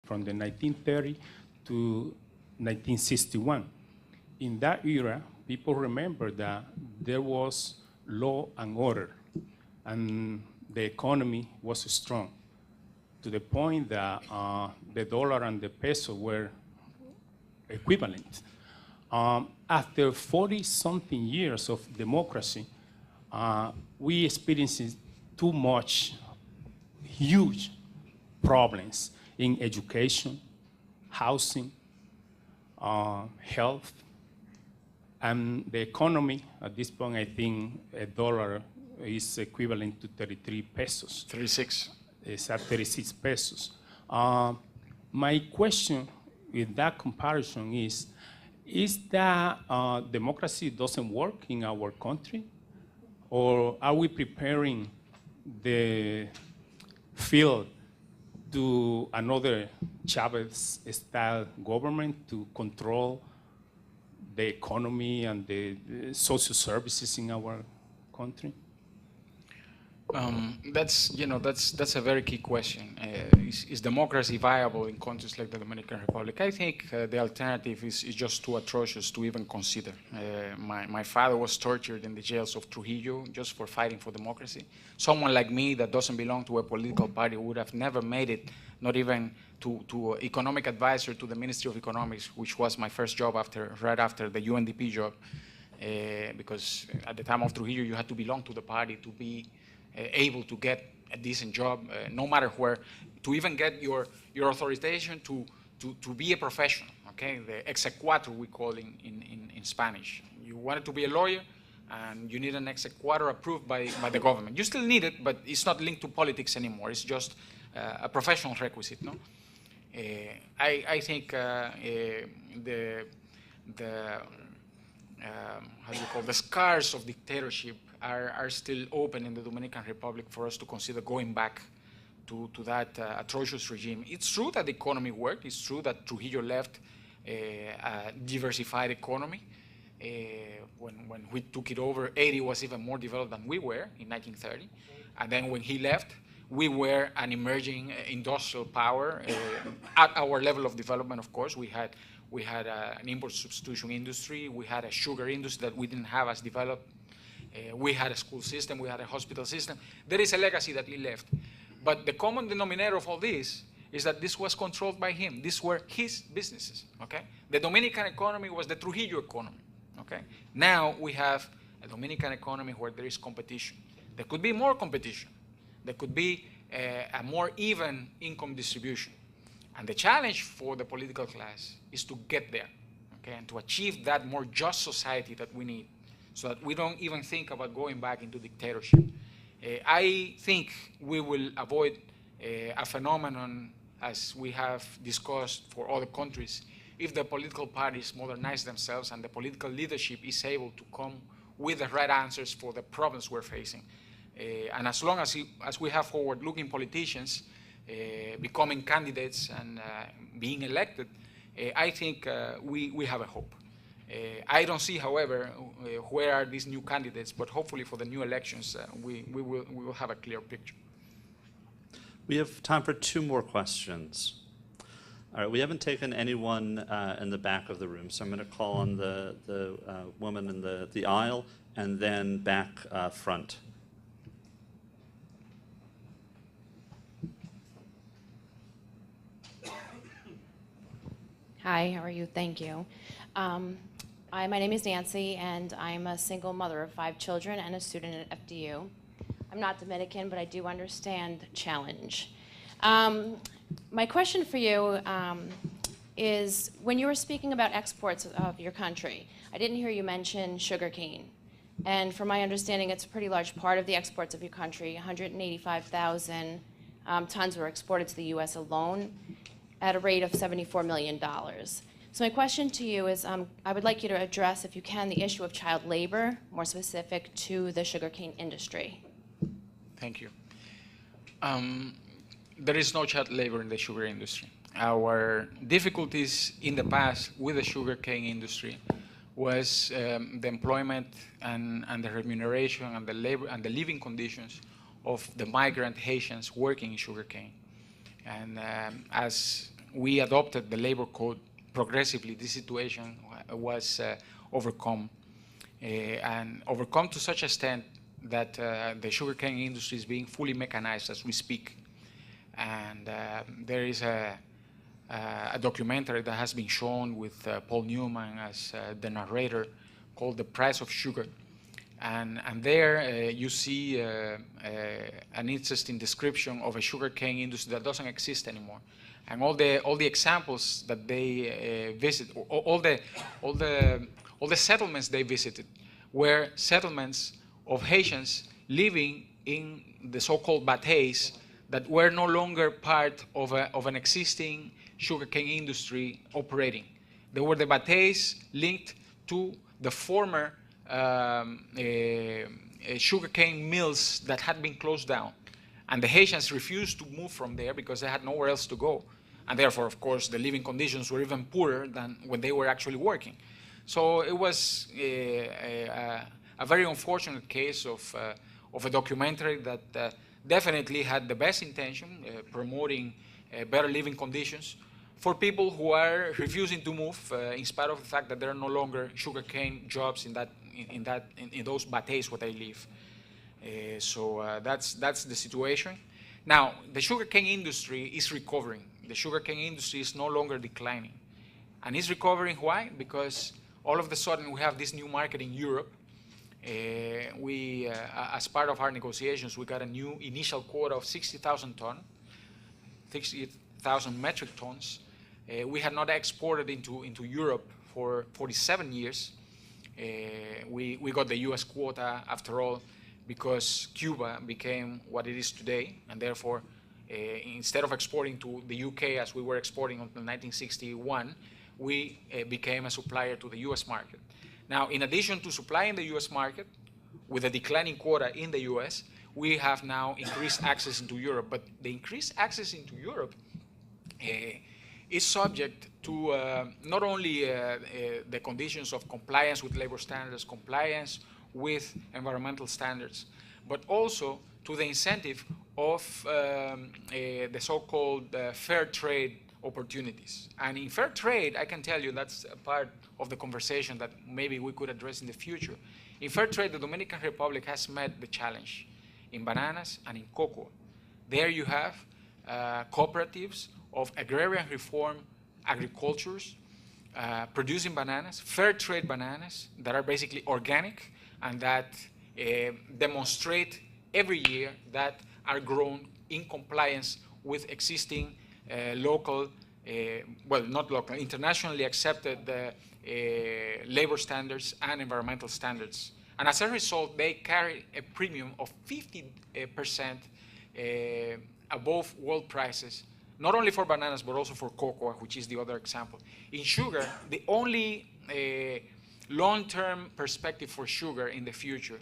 from the 1930 to 1961. In that era, people remember that there was law and order, and the economy was strong, to the point that the dollar and the peso were equivalent. After 40-something years of democracy, we experienced too much huge problems in education, housing, health, and the economy. At this point, I think a dollar is equivalent to 33 pesos. 36. It's at 36 pesos. My question with that comparison is that democracy doesn't work in our country? Or are we preparing the field to another Chavez-style government to control the economy and the social services in our country? That's a very key question. Is democracy viable in countries like the Dominican Republic? I think the alternative is just too atrocious to even consider. My father was tortured in the jails of Trujillo just for fighting for democracy. Someone like me that doesn't belong to a political party would have never made it, not even to economic advisor to the Ministry of Economics, which was my first job right after the UNDP job, because at the time of Trujillo, you had to belong to the party to be able to get a decent job, no matter where, to even get your authorization to be a professional, okay? The exequatur, we call in Spanish. You wanted to be a lawyer, and you need an exequatur approved by the government. You still need it, but it's not linked to politics anymore. It's just a professional requisite, no? I think the scars of dictatorship are still open in the Dominican Republic for us to consider going back to that atrocious regime. It's true that the economy worked. It's true that Trujillo left a diversified economy. When we took it over, Haiti was even more developed than we were in 1930. And then when he left, we were an emerging industrial power at our level of development. Of course, we had an import substitution industry. We had a sugar industry that we didn't have as developed. We had a school system, we had a hospital system. There is a legacy that he left. But the common denominator of all this is that this was controlled by him. These were his businesses, okay? The Dominican economy was the Trujillo economy, okay? Now we have a Dominican economy where there is competition. There could be more competition. There could be a more even income distribution. And the challenge for the political class is to get there, okay? And to achieve that more just society that we need, so that we don't even think about going back into dictatorship. I think we will avoid a phenomenon, as we have discussed for other countries, if the political parties modernize themselves and the political leadership is able to come with the right answers for the problems we're facing. And as long as we have forward-looking politicians becoming candidates and being elected, I think we have a hope. I don't see, however, where are these new candidates, but hopefully for the new elections, we will have a clear picture. We have time for 2 more questions. All right, we haven't taken anyone in the back of the room, so I'm going to call on the woman in the aisle and then back front. Hi, how are you? Thank you. My name is Nancy, and I'm a single mother of 5 children and a student at FDU. I'm not Dominican, but I do understand challenge. My question for you is, when you were speaking about exports of your country, I didn't hear you mention sugarcane. And from my understanding, it's a pretty large part of the exports of your country. 185,000 tons were exported to the U.S. alone at a rate of $74 million. So my question to you is, I would like you to address, if you can, the issue of child labor, more specific to the sugarcane industry. Thank you. There is no child labor in the sugar industry. Our difficulties in the past with the sugarcane industry was the employment and the remuneration and the labor and the living conditions of the migrant Haitians working in sugarcane. And as we adopted the labor code progressively, this situation was overcome. And overcome to such extent that the sugarcane industry is being fully mechanized as we speak. And there is a documentary that has been shown with Paul Newman as the narrator called The Price of Sugar. And there you see an interesting description of a sugarcane industry that doesn't exist anymore. And all the examples that they visit, all the settlements they visited were settlements of Haitians living in the so-called bateys that were no longer part of an existing sugarcane industry operating. They were the bateys linked to the former sugarcane mills that had been closed down. And the Haitians refused to move from there because they had nowhere else to go. And therefore, of course, the living conditions were even poorer than when they were actually working. So it was a very unfortunate case of a documentary that definitely had the best intention, promoting better living conditions for people who are refusing to move, in spite of the fact that there are no longer sugarcane jobs in those bateys where they live. So that's the situation. Now, the sugarcane industry is recovering. The sugarcane industry is no longer declining. And it's recovering, why? Because all of a sudden we have this new market in Europe. As part of our negotiations, we got a new initial quota of 60,000 metric tons. We had not exported into Europe for 47 years. We got the US quota, after all, because Cuba became what it is today, and therefore, instead of exporting to the UK as we were exporting until 1961, we became a supplier to the US market. Now, in addition to supplying the US market, with a declining quota in the US, we have now increased access into Europe. But the increased access into Europe is subject to not only the conditions of compliance with labor standards, compliance with environmental standards, but also to the incentive of the so-called fair trade opportunities. And in fair trade, I can tell you that's a part of the conversation that maybe we could address in the future. In fair trade, the Dominican Republic has met the challenge in bananas and in cocoa. There you have cooperatives of agrarian reform agricultures producing bananas, fair trade bananas that are basically organic and that demonstrate every year that are grown in compliance with existing local, well, not local, internationally accepted labor standards and environmental standards. And as a result, they carry a premium of 50% above world prices, not only for bananas, but also for cocoa, which is the other example. In sugar, the only long-term perspective for sugar in the future,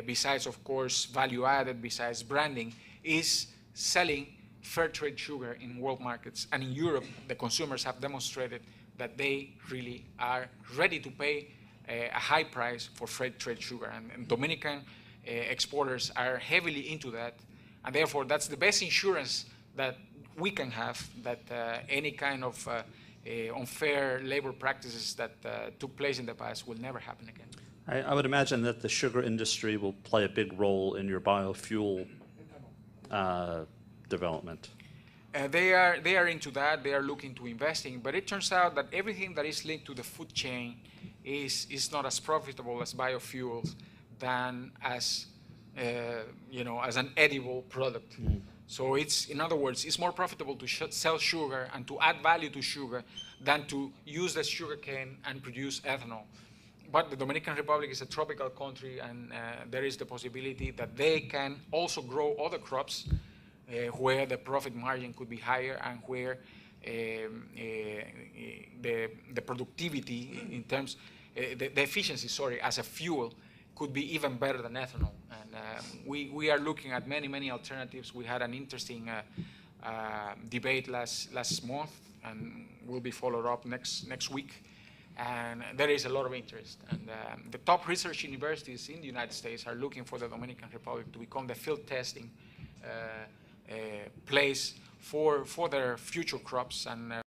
besides, of course, value-added, besides branding, is selling fair trade sugar in world markets. And in Europe, the consumers have demonstrated that they really are ready to pay a high price for fair trade sugar. And Dominican exporters are heavily into that. And therefore, that's the best insurance that we can have that any kind of unfair labor practices that took place in the past will never happen again. I would imagine that the sugar industry will play a big role in your biofuel development. They are into that. They are looking to investing. But it turns out that everything that is linked to the food chain is not as profitable as biofuels than as as an edible product. Mm. So it's, in other words, it's more profitable to sell sugar and to add value to sugar than to use the sugarcane and produce ethanol. But the Dominican Republic is a tropical country, and there is the possibility that they can also grow other crops where the profit margin could be higher and where the productivity in terms, the efficiency, sorry, as a fuel could be even better than ethanol. And we are looking at many alternatives. We had an interesting debate last month, and will be followed up next week. And there is a lot of interest. And the top research universities in the United States are looking for the Dominican Republic to become the field testing place for their future crops and